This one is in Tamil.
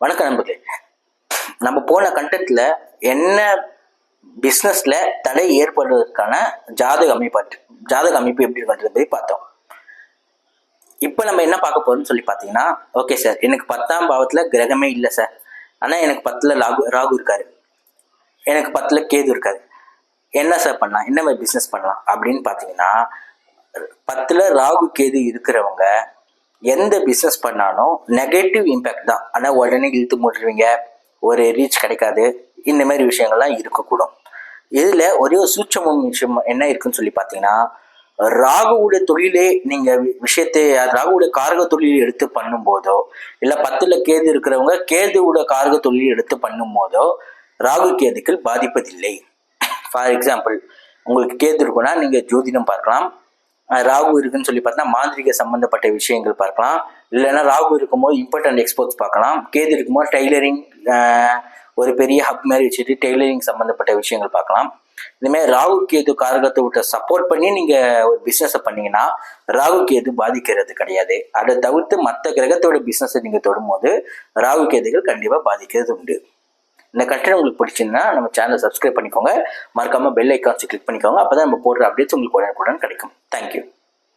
வணக்கம் நண்பர்களே. நம்ம போன கண்டென்ட்ல என்ன பிஸ்னஸ்ல தடை ஏற்படுவதற்கான ஜாதக அமைப்பு எப்படி இருக்குன்றதை பற்றி பார்த்தோம். இப்போ நம்ம என்ன பார்க்க போறோம்னு சொல்லி பார்த்தீங்கன்னா, ஓகே சார், எனக்கு 10ஆம் பாவத்துல கிரகமே இல்லை சார், ஆனால் எனக்கு 10ல் ராகு இருக்காரு, எனக்கு 10ல் கேது இருக்காரு, என்ன சார் பண்ணலாம், என்ன மாதிரி பிஸ்னஸ் பண்ணலாம் அப்படின்னு பார்த்தீங்கன்னா, 10ல் ராகு கேது இருக்கிறவங்க எந்த பிஸ்னஸ் பண்ணாலும் நெகட்டிவ் இம்பேக்ட் தான். ஆனால் உடனே இழுத்து மூடுவீங்க, ஒரு ரீச் கிடைக்காது, இந்த மாதிரி விஷயங்கள்லாம் இருக்கக்கூடும். இதில் ஒரே ஒரு சூட்சமம் விஷயம் என்ன இருக்குன்னு சொல்லி பார்த்தீங்கன்னா, ராகுவுடைய தொழிலே நீங்கள் விஷயத்தை ராகுவுடைய காரக தொழிலை எடுத்து பண்ணும்போதோ, இல்லை 10ல் கேது இருக்கிறவங்க கேதுவோட காரக தொழிலை எடுத்து பண்ணும்போதோ ராகு கேதுக்கள் பாதிப்பதில்லை. ஃபார் எக்ஸாம்பிள், உங்களுக்கு கேது இருக்குன்னா நீங்கள் ஜோதிடம் பார்க்கலாம், ராகு இருக்குன்னு சொல்லி பார்த்தா மாந்திரிக சம்பந்தப்பட்ட விஷயங்கள் பார்க்கலாம், இல்லைன்னா ராகு இருக்கும்போது இம்பார்ட்டன்ட் எக்ஸ்போர்ட்ஸ் பார்க்கலாம், கேது இருக்கும்போது டெய்லரிங், ஒரு பெரிய ஹப் மாதிரி வச்சுட்டு டெய்லரிங் சம்மந்தப்பட்ட விஷயங்கள் பார்க்கலாம். இந்தமாதிரி ராகு கேது காரகத்தை விட்ட சப்போர்ட் பண்ணி நீங்கள் ஒரு பிஸ்னஸை பண்ணீங்கன்னா ராகு கேது பாதிக்கிறது கிடையாது. அதை தவிர்த்து மற்ற கிரகத்தோட பிஸ்னஸை நீங்கள் தொடும்போது ராகு கேதுகள் கண்டிப்பாக பாதிக்கிறது உண்டு. இந்த கண்டென்ட் உங்களுக்கு பிடிச்சிருந்தா நம்ம சேனலை சப்ஸ்கிரைப் பண்ணிக்கோங்க, மறக்காமல் பெல் ஐக்கான்ஸ் கிளிக் பண்ணிக்கோங்க. அப்போ தான் நம்ம போடுற அப்டேட்ஸ் உங்களுக்கு உடனுக்குடன் கிடைக்கும். தேங்க்யூ.